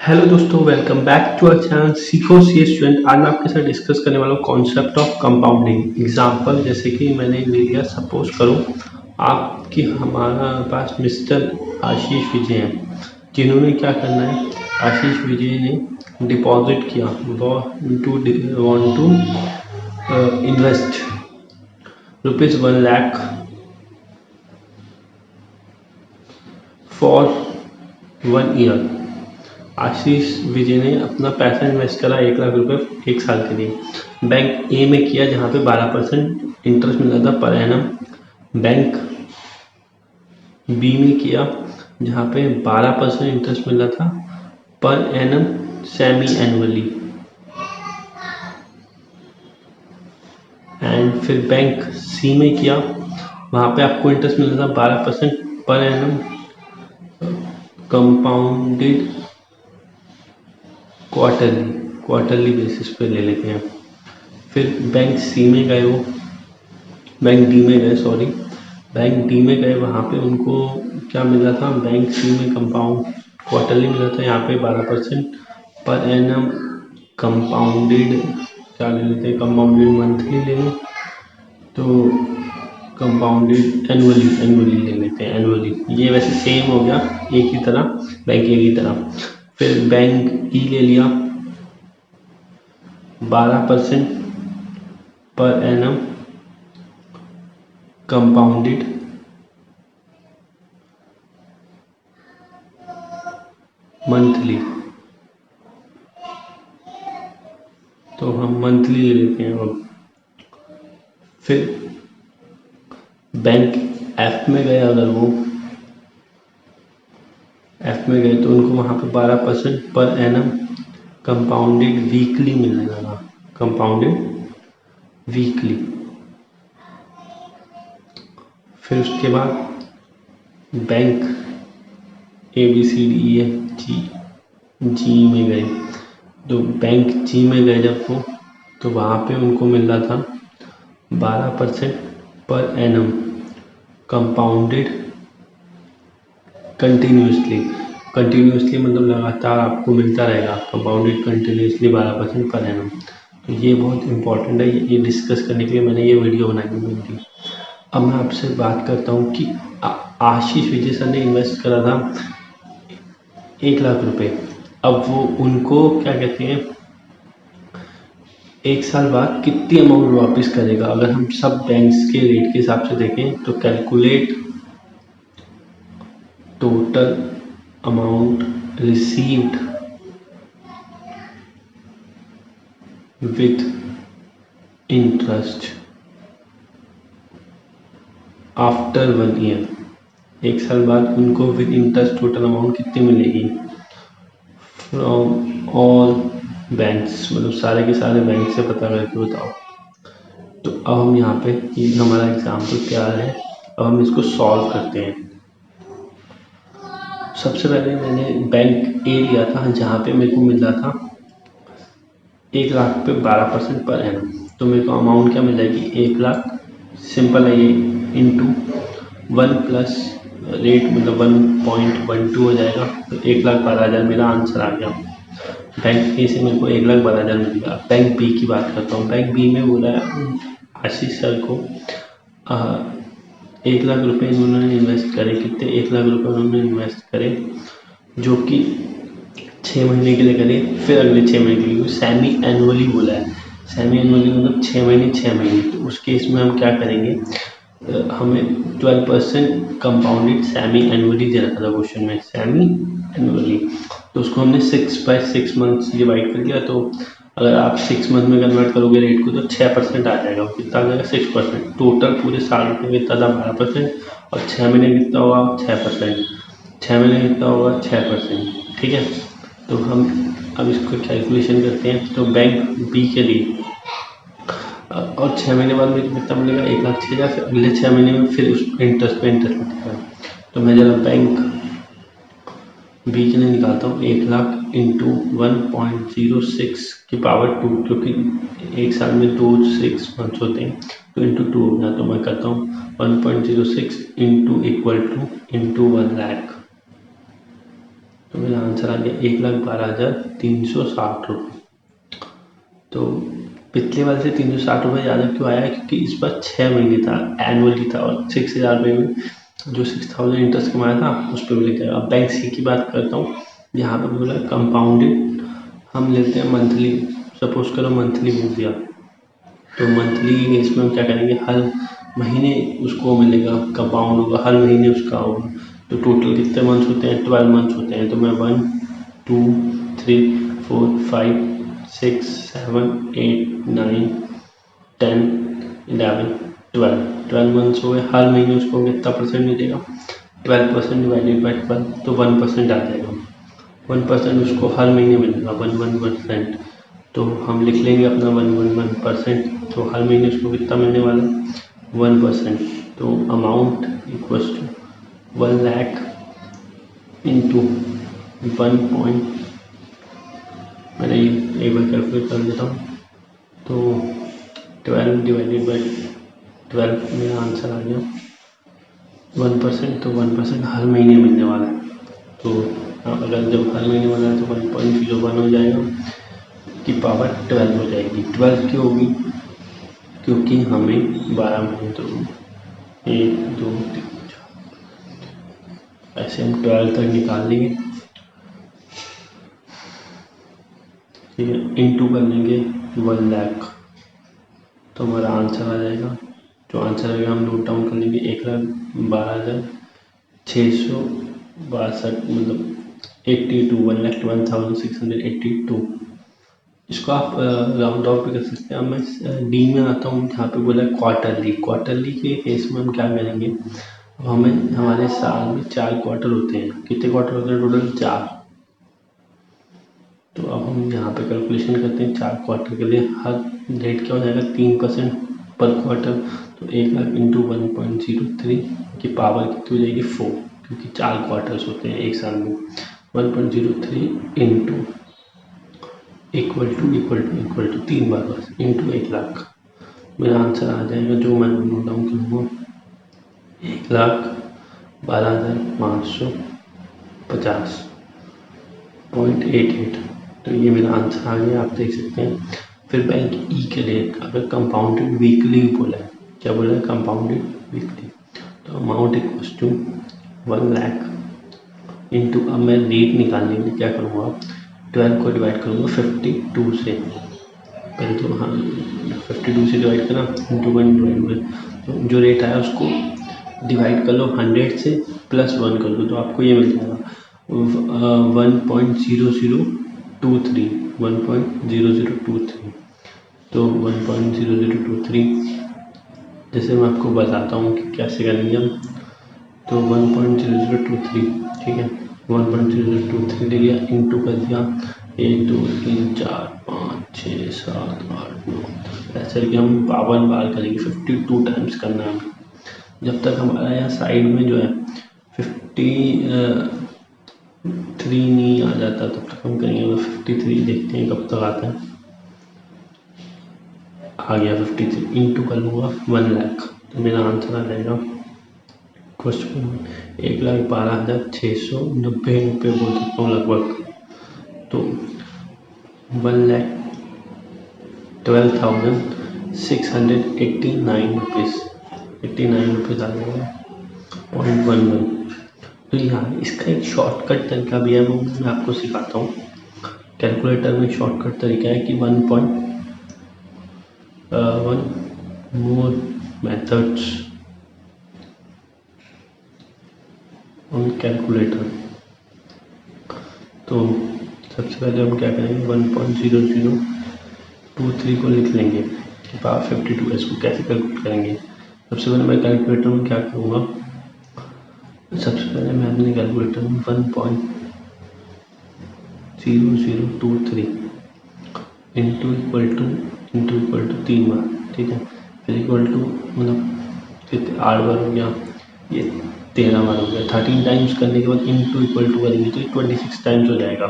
Hello दोस्तों, welcome back to our channel सीखो C student. आज मैं आपके साथ डिस्कस करने वाला हूँ कॉन्सेप्ट ऑफ कंपाउंडिंग। एग्जांपल जैसे कि मैंने ले लिया, सपोज करो आपकी हमारा पास मिस्टर आशीष विजय हैं, जिन्होंने क्या करना है। आशीष विजय ने डिपॉजिट किया, want to invest ₹1 lakh for 1 year. Ashish Vijay ने अपना पैसा इन्वेस्ट करा ₹1 लाख 1 साल के लिए। बैंक ए में किया जहाँ पे 12% इंटरेस्ट मिल रहा था पर एनम। बैंक बी में किया जहाँ पे 12% इंटरेस्ट मिल रहा था per annum semi annually. And फिर बैंक सी में किया, वहाँ पे आपको इंटरेस्ट मिल रहा था 12% per annum compounded quarterly basis पे ले लेते हैं। फिर बैंक डी में गए, वहाँ पे उनको क्या मिला था। बैंक सी में कंपाउंड क्वार्टरली मिला था, यहाँ पे 12% पर एनम कंपाउंडेड क्या ले लेते हैं, कंपाउंडेड मंथली ले लें तो कंपाउंडेड एनुअली ले लेते हैं, एनुअली। ये वैसे सेम हो गया, एक ही तरह, बैंक एक ही तरह। फिर बैंक ई ले लिया 12% पर एनम कंपाउंडेड मंथली, तो हम मंथली ले लेते हैं। अब फिर बैंक एफ में गए, अगर वो एफ में गए तो उनको वहाँ पे 12% पर एनम कंपाउंडेड वीकली मिलने लगा, कंपाउंडेड वीकली। फिर उसके बाद bank A B C D E F G में गए, तो बैंक जी में गए जब वो, तो वहाँ पे उनको मिल रहा था 12% पर एनम कंपाउंडेड कंटिन्यूसली मतलब लगातार आपको मिलता रहेगा, कंपाउंडेड कंटिन्यूसली 12% पर एनम। तो ये बहुत इंपॉर्टेंट है, ये डिस्कस करने के लिए मैंने ये वीडियो बनाई थी। अब मैं आपसे बात करता हूँ कि आशीष विजय सर ने इन्वेस्ट करा था ₹1 लाख। अब वो उनको क्या कहते हैं, 1 साल बाद कितनी अमाउंट वापस करेगा। अगर हम सब बैंक्स के रेट के हिसाब से देखें तो calculate total amount received with interest after 1 year. 1 साल बाद उनको विद इंटरेस्ट टोटल अमाउंट कितनी मिलेगी फ्रॉम ऑल बैंक्स, मतलब सारे के सारे बैंक से पता करके बताओ। तो अब हम यहाँ पे ये हमारा एग्जाम्पल तैयार है, अब हम इसको सॉल्व करते हैं। सबसे पहले मैंने बैंक ए लिया था जहाँ पे मेरे को मिल रहा था 1 लाख पे 12% पर एनम, तो मेरे को अमाउंट क्या मिल जाएगी 1 लाख। सिंपल है ये, इंटू 1 प्लस रेट मतलब 1.12 हो जाएगा, तो 1,12,000 मेरा आंसर आ गया। बैंक ए से मेरे को 1,12,000 मिल गया। बैंक बी की बात करता हूँ। बैंक बी में बोला है आशीष सर को 1 लाख इन्होंने इन्वेस्ट करे। कितने? 1 लाख उन्होंने इन्वेस्ट करे, जो कि 6 महीने के लिए करे, फिर अगले 6 महीने के लिए। सेमी एनुअली बोला है, सेमी एनुअली मतलब 6 महीने। तो उस केस में हम क्या करेंगे, हमें 12% कंपाउंडेड सेमी एनुअली दे रखा था क्वेश्चन में, सेमी एनुअली। तो उसको हमने 6/6 मंथ्स डिवाइड कर दिया। तो अगर आप 6 मंथ में कन्वर्ट करोगे रेट को तो 6% आ जाएगा। कितना आ जाएगा? 6%। टोटल पूरे साल में कितना था? 12%। और 6 महीने कितना होगा? 6%। 6 महीने कितना होगा? 6%। ठीक है, तो हम अब इसको कैलकुलेशन करते हैं। तो बैंक बी के लिए और 6 महीने बाद मेरे को कितना मिलेगा? 1,06,000। फिर अगले 6 महीने में फिर उस इंटरेस्ट पे इंटरेस्ट मिलेगा। तो मैं जरा बैंक बी के लिए निकालता हूँ। 1 लाख इंटू 1.06 की पावर 2, क्योंकि एक साल में 6 मंथ्स होते हैं, तो इंटू 2 हो गया। तो मैं करता हूँ 1.06 into equal to into 1 lakh. तो मेरा आंसर आ गया 1,12,360 रुपये। तो पिछले वाले से 360 रुपये ज़्यादा क्यों आया है, क्योंकि इस बार 6 महीने था, एनुअली था, और 6,000 रुपये में जो 6,000 इंटरेस्ट कमाया था उस पर भी लिखा है। अब बैंक सी की बात करता हूँ, यहाँ पर बोला कंपाउंडेड, हम लेते हैं मंथली, सपोज करो मंथली बोल दिया, तो मंथली इसमें हम क्या करेंगे, हर महीने उसको मिलेगा, कंपाउंड होगा, हर महीने उसका होगा। तो टोटल कितने मंथ्स होते हैं, 12 मंथ्स होते हैं। तो मैं 1 2 3 4 5 6 7 8 9 10 11 12 मंथ्स हो गए। हर महीने उसको कितना परसेंट मिलेगा, 12% डिवाइडेड बाई 12, तो 1% आ जाएगा। 1% उसको हर महीने मिलेगा, 1% तो हम लिख लेंगे अपना 1% तो हर महीने उसको कितना मिलने वाला है, 1%। तो amount equals to 1 lakh into 1 मैंने एक बार कैलकुलेट कर लेता हूँ, तो 12 डिवाइडेड बाई 12 मेरा आंसर आ गया 1%। तो 1% हर महीने मिलने वाला है। तो अगर जब हर महीने वाला है तो 1.01 हो जाएगा की पावर 12 हो जाएगी। 12 क्यों होगी, क्योंकि हमें 12 महीने, तो 1 2 3 4 ऐसे हम 12 तक निकाल लेंगे, ठीक है। इंटू कर लेंगे 1 लाख, तो हमारा आंसर आ जाएगा, जो आंसर आएगा हम नोट डाउन कर लेंगे, 1,12,662, मतलब 82, 1,12,682। इसको आप राउंड ऑफ भी कर सकते हैं। अब मैं डी में आता हूँ, जहाँ पे बोला क्वार्टरली। क्वार्टरली के केस में हम क्या करेंगे, अब हमें हमारे साल में 4 क्वार्टर होते हैं। कितने क्वार्टर होते हैं टोटल, 4। तो अब हम यहाँ पे कैलकुलेशन करते हैं 4 क्वार्टर के लिए। हर रेट क्या हो जाएगा, 3% पर क्वार्टर। तो 1 लाख इंटू 1.03 की पावर कितनी हो जाएगी, 4, क्योंकि 4 क्वार्टर्स होते हैं एक साल में। 1.03 इंटू इक्वल टू 3 बार बस इंटू 1 लाख, मेरा आंसर आ जाएगा, जो मैं नोट डाउन करूँगा, 1,12,550.88। तो ये मेरा आंसर आ गया, आप देख सकते हैं। फिर बैंक ई के लिए अगर कंपाउंडेड वीकली बोला है, क्या बोला है, कंपाउंडेड वीकली, तो amount equals to 1 lakh into, अब मैं रेट निकालने के लिए क्या करूँगा, 12 को डिवाइड करूँगा 52 से, पहले तो हाँ 52 से डिवाइड करा इंटू 1 डिवाइड बाई, तो जो रेट आया उसको डिवाइड कर लो 100 से प्लस 1 कर दो, तो आपको ये मिल जाएगा 1.0023। तो 1.0023 जैसे मैं आपको बताता हूँ कि कैसे करेंगे हम। तो 1.0023, ठीक है, 1.0023 ले लिया, इंटू कर दिया 1 2 3 4 5 6 7 8 9, ऐसे करके हम पावर बार करेंगे, 52 टाइम्स करना है हमें। जब तक हमारा यहाँ साइड में जो है 53 नहीं आ जाता तब तक हम करेंगे। 53 देखते हैं कब तक आता है, आ गया 53, इंटू कर लूँगा 1 लाख, तो मेरा आंसर आ जाएगा क्वेश्चन 1,12,690 रुपये बोल सकता हूँ लगभग। तो 1,12,689 रुपीज़, 89 रुपीज़ आ जाएगा 0.11। तो यार इसका एक शॉर्टकट तरीका भी है, वो मैं आपको सिखाता हूँ। कैलकुलेटर में शॉर्टकट तरीका है कि 1 मोर मेथड्स ऑन कैलकुलेटर। तो सबसे पहले हम क्या करेंगे, 1.0023 को लिख लेंगे कि पावर 52, इसको कैसे कैलकुलेट करेंगे। सबसे पहले मैं कैलकुलेटर में क्या करूँगा, सबसे पहले मैं अपने कैलकुलेटर में 1.0023 इंटू इक्वल टू 3 बार, ठीक है, फिर इक्वल टू मतलब कितने 8 बार हो गया, ये 13 बार हो गया। 13 टाइम्स करने के बाद इंटू इक्वल टू करेंगे तो 26 टाइम्स हो जाएगा।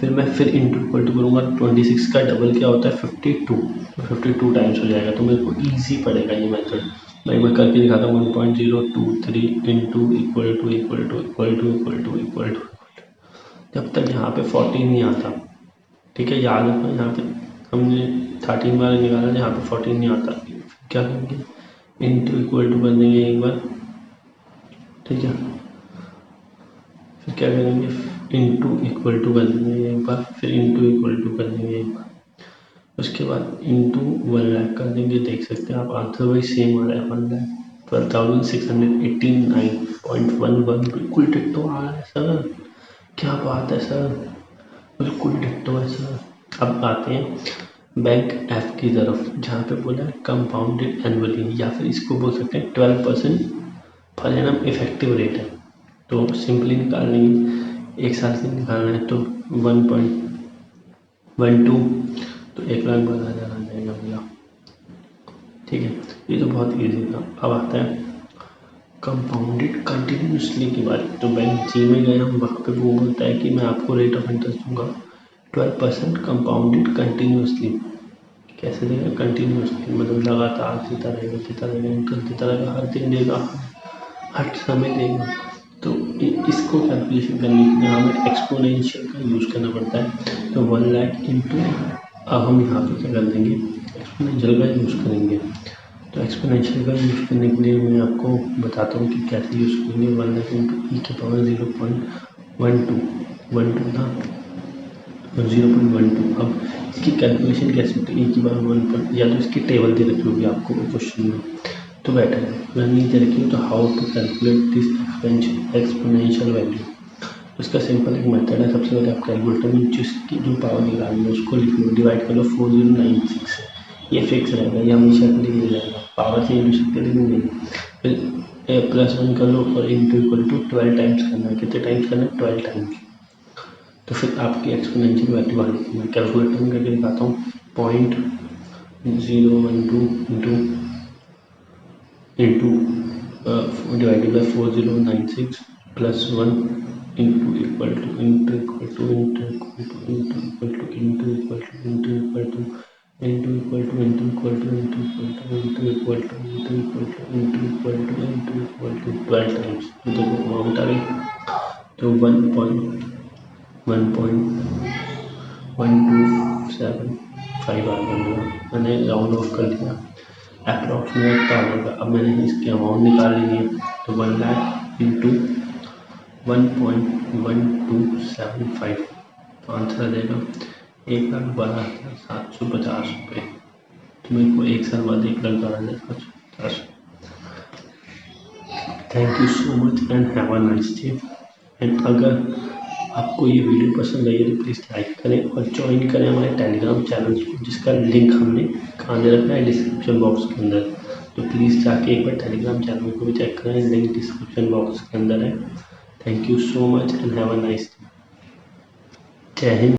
फिर मैं इंटू इक्वल टू करूँगा, 26 का डबल क्या होता है 52, तो 52 टाइम्स हो जाएगा। तो मेरे को ईजी पड़ेगा ये मेथड, मैं एक बार करके दिखाता हूँ। 1.023 इंटू इक्वल टू जब तक यहाँ पे 14 नहीं आता। ठीक है, याद रखना, यहाँ पे हमने 13 बार निकाला, यहाँ पे 14 नहीं आता। क्या करेंगे, इंटू इक्वल टू कर देंगे एक बार। ठीक है, फिर क्या करेंगे, इंटू इक्वल टू कर देंगे एक बार, फिर इंटू इक्वल टू कर देंगे एक बार, उसके बाद इंटू 1 लाख कर देंगे। देख सकते हैं आप आंसर वही सेम आ रहा है, 1,12,689.11 बिल्कुल डिट्टो आ रहा है सर। क्या बात है सर, बिल्कुल डिट्टो है सर। अब आते हैं बैंक एफ की तरफ, जहाँ पे बोला है कंपाउंडेड एनुअली, या फिर इसको बोल सकते हैं 12% पर एनम इफेक्टिव रेट है। तो सिंपली निकाल लेंगे, एक साल से निकालना है तो 1.12, तो 1,12,000 आ जाएगा भैया। ठीक है, ये तो बहुत इजी था। अब आता है कंपाउंडेड कंटिन्यूसली की बात। तो बैंक जी में गए हम, वहाँ पे वो बोलता है कि मैं आपको रेट ऑफ इंटरेस्ट दूंगा 12% कंपाउंडेड कंटिन्यूसली। कैसे देगा, कंटिन्यूसली मतलब लगातार देता रहेगा, इंटरेस्ट देता रहेगा, हर दिन देगा, हर समय देगा। तो इसको कैलकुलेशन करने के लिए हमें एक्सपोनेंशियल का यूज़ करना पड़ता है। तो 1 लाख इंटू, अब हम यहाँ पे क्या कर देंगे, एक्सपोनेंशियल का यूज़ करेंगे। तो एक्सपोनेंशियल का यूज़ करने के लिए मैं आपको बताता हूँ कि कैसे यूज़ करेंगे। 1 लाख इंटू ई के पावर 0.12 था, 0.12। अब इसकी कैलकुलेशन कैसे होती है, ई की पावर 1 या तो इसकी टेबल दे रखी होगी आपको क्वेश्चन में, तो बेटर है। अगर नहीं दे रखी हो तो how to calculate this exponential value. इसका सिंपल एक मेथड है। सबसे पहले आप कैलकुलेटर में जिसकी जो पावर निकालनी है उसको लिख लो, डिवाइड कर लो 4096 से, ये फिक्स रहेगा, ये हमेशा के लिए रहेगा, पावर चेंज हो सकती है लेकिन नहीं। फिर +1 कर लो और इंटू इक्वल टू 12 टाइम्स करना है। कितने टाइम्स करना है, 12 टाइम्स। तो फिर आपकी एक्सपोनेंशियल वैल्यू आ जाती है। मैं कैलकुलेटर में करके दिखाता हूँ, 0.012 into divided by 4096 +1 into equal to into equal to into equal to into equal to into equal to into equal to into equal to into equal to into equal to into equal to into equal to into equal to into equal to 12 times. तो देखो amount आ गई, तो 1.1275 आ गया मेरा। मैंने round of कर दिया, approximate का होगा। अब मैंने इसकी अमाउंट निकाल ली है, तो 1 लाख इंटू 1.1275, तो आंसर आ जाएगा 1,12,750 रुपये। तो मेरे को एक साल बाद 1,12,750। Thank you so much and have a nice day. And अगर आपको ये वीडियो पसंद आई है तो प्लीज़ लाइक करें और ज्वाइन करें हमारे टेलीग्राम चैनल को, जिसका लिंक हमने कहाँ दे रखा है, डिस्क्रिप्शन बॉक्स के अंदर। तो प्लीज़ जाके एक बार टेलीग्राम चैनल को भी चेक करें, लिंक डिस्क्रिप्शन बॉक्स के अंदर है। Thank you so much and have a nice day. जय हिंद।